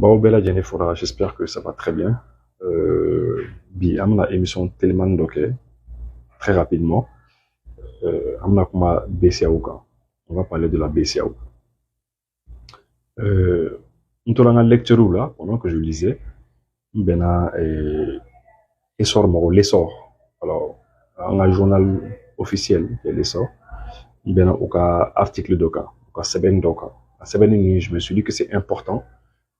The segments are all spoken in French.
Bon, Bella Jennifer, j'espère que ça va très bien. Amna émission tellement donc très rapidement. Amna kuma BCAO kan. On va parler de la BCAO. Nous avons la lecture là pendant que je lisais. Bena essor moro l'essor. Alors, on a un journal officiel de l'essor. Bena aucun article d'aucun, aucun seben d'aucun. À seben je me suis dit que c'est important.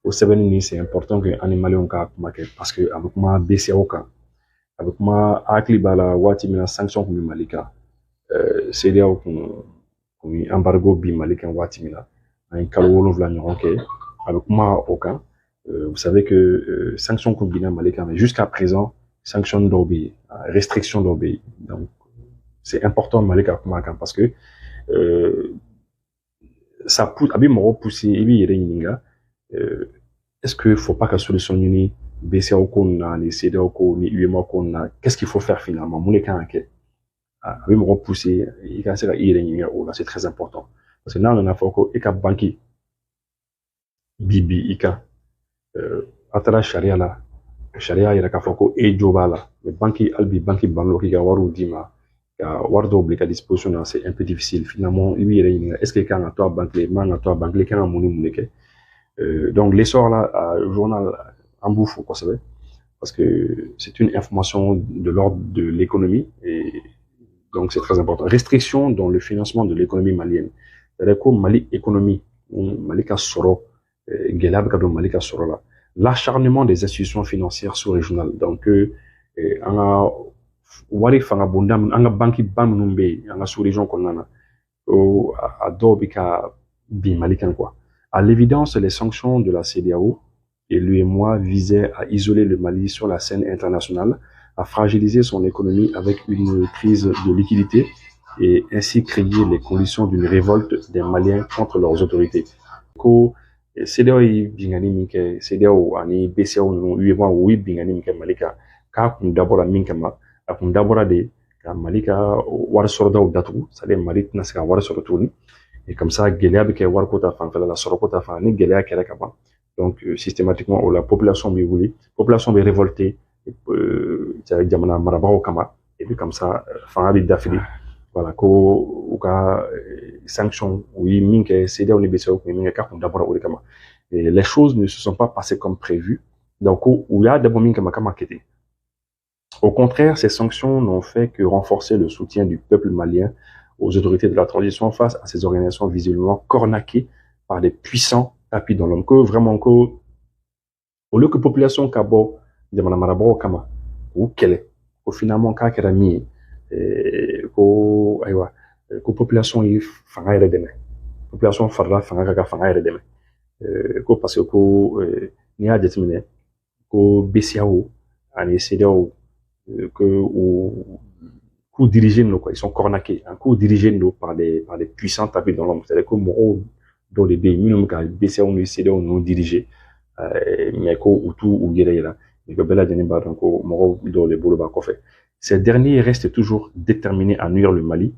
Au seben c'est important que animal on ka parce que avec moi BCAO kan. Avec moi akli bala wati mina sanction comme malika. CEDEAO kun embargo bi malika wati mina. Un kalo wolonvla ɲɔgɔn kɛ avec moi aucun. Vous savez que sanctions comme Bina Malika, mais jusqu'à présent, sanctions d'obéir, restrictions d'obéir. Donc, c'est important Malika Kumakan parce que ça pousse, abi moro pousser, ebi yere yininga. Est-ce qu'il faut pas que la solution ni BCAO konna, ni CEDEAO ko, ni UEMOA konna, qu'est-ce qu'il faut faire finalement? Mouleka anke. Abi moro pousser, il y a ça yere yininga, c'est très important. Parce que là, on a fait que eka banki, bibi ika. Atara sharia la sharia yɛrɛ k'a fɔ ko e jo b'a la mais banki banlo k'i ka wariw d'i ma ka wari dɔw bila i ka disposition na c'est un peu difficile finalement i b'i yɛrɛ ɲininka est-ce que i kan ka to a banque man ka to a banque i kan ka mun ni mun de kɛ donc l'essor là journal an b'u fo kosɛbɛ parce que c'est une information de l'ordre de l'économie et donc c'est très important restriction dans le financement de l'économie malienne c'est-à-dire ko Mali économie Mali ka sɔrɔ gɛlɛya bɛ ka don Mali ka sɔrɔ la l'acharnement des institutions financières sous-régionales donc an ka wari fanga bonda an ka banki ba minnu bɛ yen an ka sous-région kɔnɔna na a dɔw bɛ ka bin Mali kan quoi à l'évidence les sanctions de la CEDEAO et l'UEMOA visaient à isoler le Mali sur la scène internationale à fragiliser son économie avec une crise de liquidité et ainsi créer les conditions d'une révolte des Maliens contre leurs autorités. CEDEAO yi bingani min kɛ CEDEAO ani BCAO ninnu UEMOA o yi bingani min kɛ Mali kan k'a kun dabɔra min kama a kun dabɔra de ka Mali ka wari sɔrɔdaw datugu c'est-à-dire Mali tɛna se ka wari sɔrɔ tuguni et comme ça gɛlɛya bɛ kɛ wariko ta fanfɛla la sɔrɔko ta fan ni gɛlɛya kɛra ka ban donc systématiquement o la population bɛ wuli population bɛ révolter jamana marabagaw kama et puis comme ça fanga bɛ dafiri voilà ko u ka sanctions oui minke CEDEAO ni BCAO minke ka kun dabɔra o de kama et les choses ne se sont pas passées comme prévu donc où il y a d'abord minke makama kete au contraire ces sanctions n'ont fait que renforcer le soutien du peuple malien aux autorités de la transition face à ces organisations visiblement cornaquées par des puissants tapis dans l'homme que vraiment que au lieu que population kabo jamana marabagaw kama ou kɛlɛ ko finalement k'a kɛra min ye ko ayiwa ko population yi fanga yɛrɛ dɛmɛ population farala fanga ka fanga yɛrɛ dɛmɛ ko parce que ko n'i y'a jateminɛ ko BCAO ani CEDEAO k'u dirigés no quoi ils sont cornaqués k'u dirigés no par des puissants tapis dans l'ombre c'est-à-dire que mɔgɔw dɔw de bɛ yen minnu bɛ ka BCAO ni CEDEAO ninnu diriger mais ko u t'u u yɛrɛ yira mais que bɛɛ lajɛlen b'a dɔn ko mɔgɔw dɔw de bolo b'a kɔfɛ ces derniers restent toujours déterminés à nuire le Mali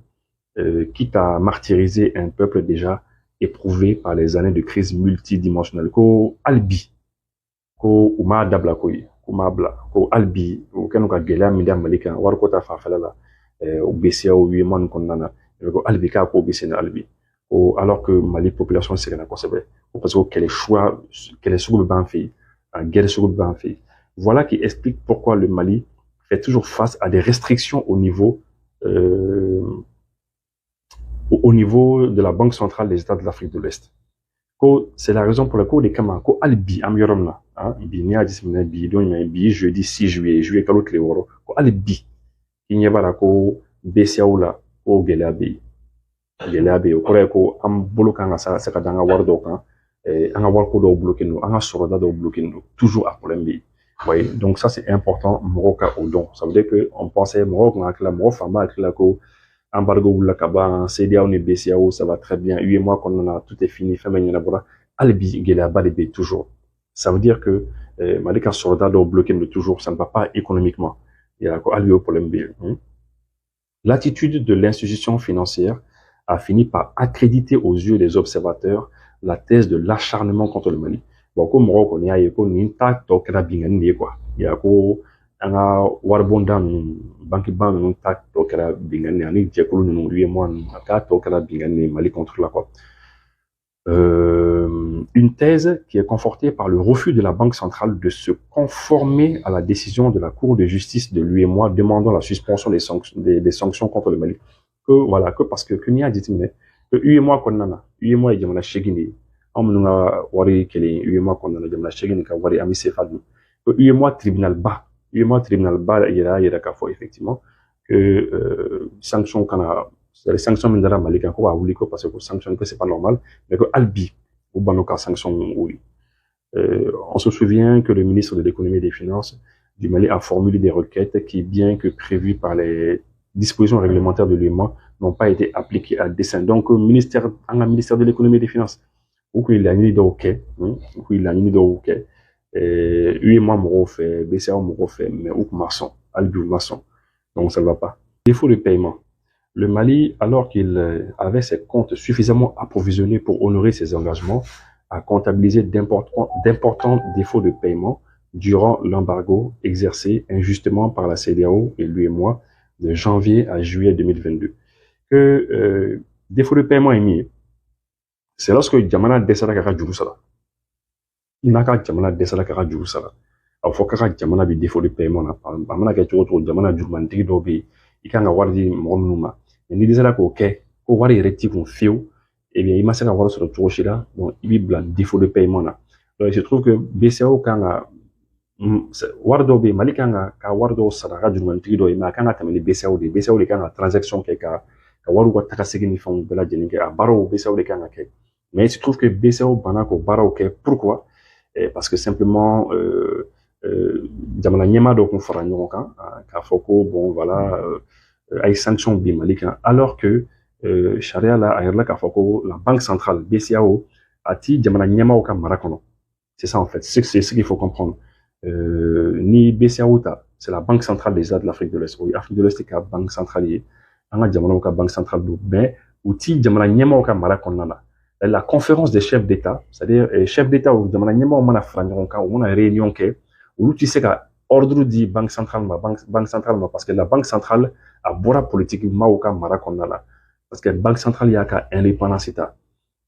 quitte à martyriser un peuple déjà éprouvé par les années de crise multidimensionnelle. Ko albi, ko uma dabla koy, kuma bla, ko albi, ko kenu ka gɛlɛya min da Mali kan, wari ko ta fanfɛla la, o BCAO UEMOA kɔnɔna na, ko albi k'a ko bɛ sen albi. Ko alors que Mali population sɛgɛnna kosɛbɛ, ko parce que kɛlɛ sugu bɛ b'an fɛ yen, guerre sugu bɛ b'an fɛ yen. Voilà qui explique pourquoi le Mali fait toujours face à des restrictions au niveau de la Banque centrale des États de l'Afrique de l'Ouest. C'est la raison pour laquelle les Kama, ko albi amyorom na, bi ni adis mina bi don bi jeudi 6 juillet kalo tile woro, ko albi kinya bara ko BCAO la ko gelabe o kore ko am bolo kan sa ka danga war do kan an war ko do bloquer no an soroda do bloquer no toujours à problème bi. Oui, donc ça c'est important Moroka au don. Ça veut dire que on pensait Morok na kla Morok fama kla ko embargo wula kaba CEDEAO ni BCAO ça va très bien UEMOA qu'on a tout est fini fait mais bora albi gela balebe toujours ça veut dire que malika soldat doit bloquer toujours ça ne va pas économiquement il y a quoi albi au problème l'attitude de l'institution financière a fini par accréditer aux yeux des observateurs la thèse de l'acharnement contre le Mali bon ko mɔgɔw kɔni y'a ye ko nin ta tɔ kɛra binkani de ye quoi ya ko an ka waribonda ninnu bankiba ninnu ta tɔ kɛra binkani de ani jɛkulu ninnu UEMOA ninnu a k'a tɔ kɛra binkani de ye Mali contre la quoi. Une thèse qui est confortée par le refus de la Banque centrale de se conformer à la décision de la Cour de justice de l'UEMOA demandant la suspension des sanctions contre le Mali. Que voilà, que parce que n'y a dit que UEMOA konnana, UEMOA est jamana shegini, amnunga wari kele UEMOA konnana jamana shegini ka wari ami sefadu. Que UEMOA tribunal bas ira ka fo effectivement que sanctions kana les sanctions mindara malika ko a wuli ko parce que sanctions que c'est pas normal mais que albi ou banoka sanctions oui. On se souvient que le ministre de l'économie et des finances du Mali a formulé des requêtes qui, bien que prévues par les dispositions réglementaires de l'UEMOA, n'ont pas été appliquées à dessein. Donc, ministère de l'économie et des finances, ou qu'il a une idée ok, UEMOA m'aura fait, BCA m'aura fait, mais ou maçon, albi ou maçon. Donc, ça ne va pas. Défaut de paiement. Le Mali, alors qu'il avait ses comptes suffisamment approvisionnés pour honorer ses engagements, a comptabilisé d'importants défauts de paiement durant l'embargo exercé injustement par la CEDEAO et l'UEMOA de janvier à juillet 2022. Que défaut de paiement est mis, c'est lorsque Djamana desala kaka Djourusala. Il n'a qu'à Djamana desala kaka Djourusala. Alors, faut kaka Djamana bi défaut de paiement na pas. Djamana kaka Djamana Djourmantigi dobi. Il kan wardi monuma. Ni desala ko ke ko wari recti kon fiu. Eh bien, il m'a fait avoir sur le Tchouchila, donc il y a un défaut de paiement là. Donc, il se trouve que BCAO, quand Wardo B, Mali, quand Wardo Sadara du Mantrido, il m'a quand il BCAO, les BCAO, les quand transaction qui est Waru Takasegi ni font de la Jeninga, à Baro, BCAO, les quand mais il se trouve que BCAO, Banako, Baro, pourquoi? Parce que simplement, Jamana Nyema, donc on fera un nom, Kafoko, bon, voilà, avec sanction B, Mali, alors que Sharia la ayerla ka foko la banque centrale BCAO ati jamana nyama oka marakono. C'est ça en fait, c'est ce qu'il faut comprendre. Ni BCAO ta, c'est la banque centrale des États de l'Afrique de l'Est. Oui, Afrique de l'Est est la banque centrale yi. Anga jamana oka banque centrale do ben outil jamana nyama oka marakono la. La conférence des chefs d'État, c'est-à-dire chefs d'État ou jamana nyama o mana franyon ka ou mana réunion ke ou tu sais ka ordre di banque centrale parce que la banque centrale a bora politique ma oka marakono la. Parce que la Banque centrale, il y a qu'à indépendance État.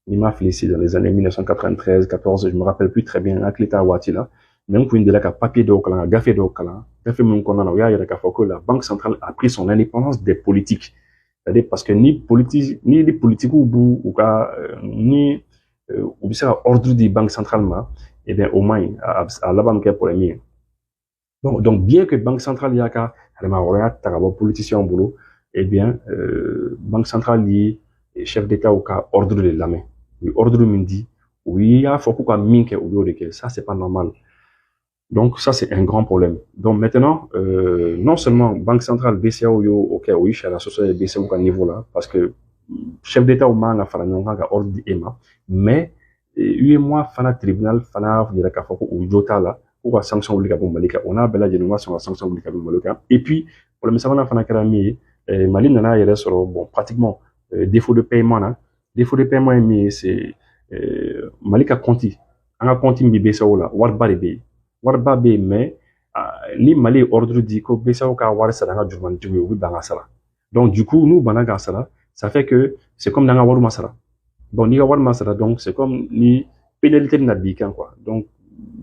Il m'a félicité dans les années 1993, 14, je me rappelle plus très bien, avec l'État Ouatila. Même pour une de la papier de Okala, gafé de Okala, gafé mon konan, il y a que la Banque centrale a pris son indépendance des politiques. C'est-à-dire parce que ni les politiques ou ni, ou bien ordre du Banque centrale, eh bien, au moins, à la banque pour les miens. Donc, bien que Banque centrale, il y a qu'à, politicien au boulot, eh bien, Banque centrale liée, chef d'État au cas ordre de la main. Oui, ordre de midi. Oui, il y a faut qu'on minke ou de ça, c'est pas normal. Donc, ça, c'est un grand problème. Donc, maintenant, non seulement Banque centrale, BCAO, ok, oui, je suis à la société BCAO à niveau là, parce que chef d'État au man a fait ordre d'EMA, mais, UEMOA, fana tribunal, fana, il y a qu'à faut ou jota là, pour la sanction obligatoire malika. On a bella génération sur la sanction obligatoire malika. Et puis, pour le message, on a fana karami, Mali nana yɛrɛ sɔrɔ bon pratiquement défaut de paiement na défaut de paiement ye min ye c'est Mali ka compte an ka compte min bɛ BCAO la wariba de bɛ yen wariba bɛ yen mais ni Mali ye ordre di ko BCAO ka wari sara an ka jurumanitigiw ye u bɛ ban ka sara donc du coup n'u banna ka sara ça fait que c'est comme n'an ka wari ma sara bon n'i ka wari ma sara donc c'est comme ni pénalité bɛna b'i kan quoi donc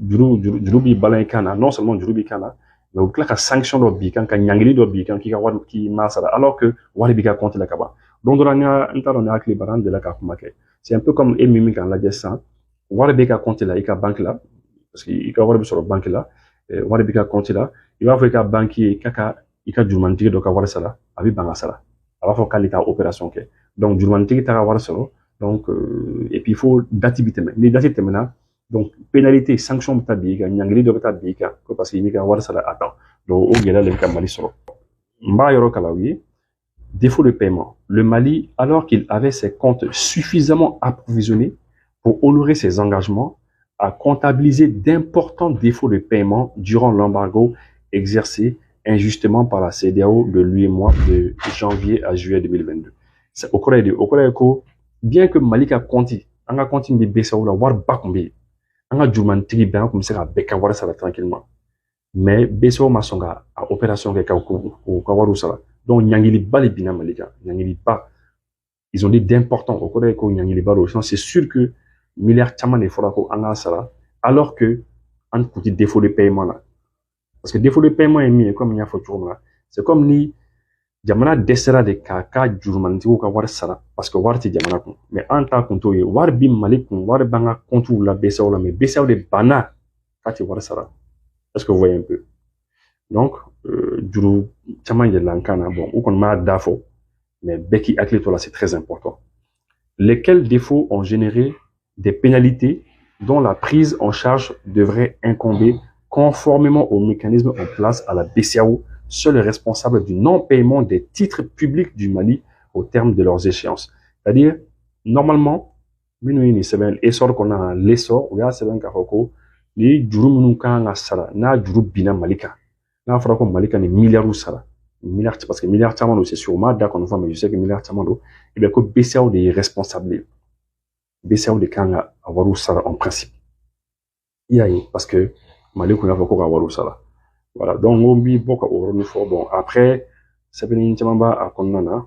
juru b'i balan i kan na non seulement juru b'i kan na mais au cas sanction do bi kan ka nyangili do bi kan ki ka wari ki masara alors que wari bi ka compte la kaba donc on a on a clé baran de la ka kuma ke c'est un peu comme mimi kan la descend wari bi ka compte la i ka banque là parce que i ka wari bi sur banque là wari bi ka compte là il va faire ka banquier kaka i ka jurmantigi do ka wari sala abi banga sala aba fo kalita opération ke donc jurmantigi ta ka wari sala donc et puis il faut dati biteme ni dati temena donc pénalité sanction ta biga nyangili do ta biga ko parce que ni ka wara sala attend donc au gela le ka Mali soro mba yoro kalawi défaut de paiement le Mali alors qu'il avait ses comptes suffisamment approvisionnés pour honorer ses engagements a comptabilisé d'importants défauts de paiement durant l'embargo exercé injustement par la CEDEAO de l'UEMOA de janvier à juillet 2022 c'est au Corée ko bien que Mali ka compte anga compte bi BCAO la war bakumbi an ka jurumantigi bɛɛ an kun bɛ se ka bɛɛ ka wari sara tranquillement mais BCEAO ma sɔn ka opération kɛ k'u ka wariw sara donc ɲangiliba de binna Mali kan ɲangiliba ils ont dit d'important o kɔrɔ ye ko ɲangiliba don sinon c'est sûr que milliards caman de fɔra ko an k'a sara alors que an kun tɛ défaut de paiement na parce que défaut de paiement ye min ye comme n y'a fɔ cogo min na c'est comme ni jamana dɛsɛra de k'a ka jurumanitigiw ka wari sara parce que wari tɛ jamana kun mais an ta kun t'o ye wari bi Mali kun wari b'an ka comptew la BCEAO la mais BCEAO de banna k'a tɛ wari sara est-ce que vous voyez un peu donc juru caman yɛlɛla n kan na bon u kɔni m'a da fɔ mais bɛɛ k'i hakili to la c'est très important lesquels défauts ont généré des pénalités dont la prise en charge devrait incomber conformément aux mécanismes en place à la BCEAO, seul responsable du non-paiement des titres publics du Mali au terme de leurs échéances. C'est-à-dire, normalement, l'essor qu'on a, l'essor, il y a les juru kan sara n'a juru bina Malika. N'a fera ko Malika ni milliards sara. Milliards, parce que milliards tamando, c'est sûrement d'accord, mais je sais que milliards tamando, et bien que BCEAO est responsable. BCEAO de kan avoir sara en principe. Il y a parce que Mali qu'on a beaucoup avoir sara. Voilà, donc on dit beaucoup au fort. Bon, après, c'est bien à Konana.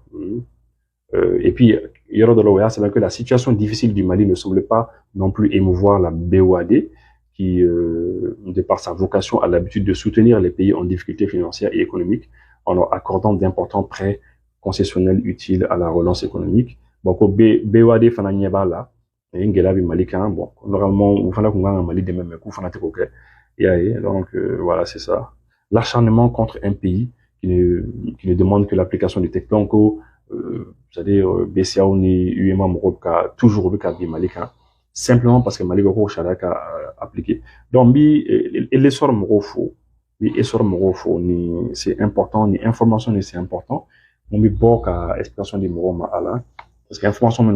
Et puis, il y a c'est vrai que la situation difficile du Mali ne semble pas non plus émouvoir la BOAD, qui, de par sa vocation, a l'habitude de soutenir les pays en difficulté financière et économique en leur accordant d'importants prêts concessionnels utiles à la relance économique. Donc, BOAD fananyeba là, et Ngelabi Malikan, bon, normalement, vous fallait qu'on a un Mali de même coup, fanatique, ok. Donc, voilà, c'est ça. L'acharnement contre un pays qui ne demande que l'application du texte. Donc, c'est-à-dire, BCEAO ni UEMA Moroka, toujours le cas de Malika, simplement parce que Malika Charak a appliqué. Donc, l'essor Morofo, c'est important, ni information, c'est important. On met beaucoup à expression de Moroma Ala. Parce que l'information, mais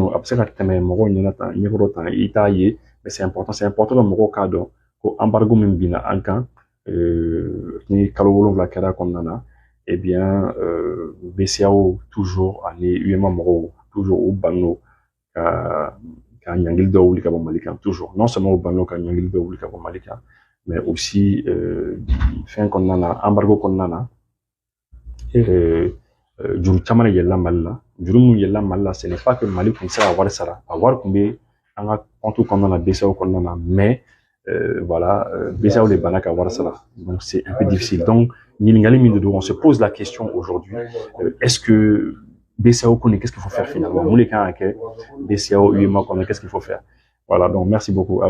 c'est important de Moroka donc. Ko embargo min bina an kan ni kalo wolonwula kɛra kɔnɔna na eh bien BCEAO toujours ani UEMA mɔgɔw toujours u banno ka ɲangili dɔ wuli ka bɔ Mali kan toujours non seulement u banno ka ɲangili dɔ wuli ka bɔ Mali kan mais aussi fɛn kɔnɔna na embargo kɔnɔna na juru caman de yɛlɛla Mali la juru min yɛlɛla Mali la ce n'est pas que Mali kun tɛ se ka wari sara a wari kun bɛ an ka compte kɔnɔna na BCEAO kɔnɔna na mais voilà, BCEAO les banaka warsala. Donc c'est un peu difficile. Donc, on se pose la question aujourd'hui, est-ce que BCEAO connaît qu'est-ce qu'il faut faire finalement? Nous les cas, BCEAO, UEMA connaît qu'est-ce qu'il faut faire? Voilà, donc merci beaucoup.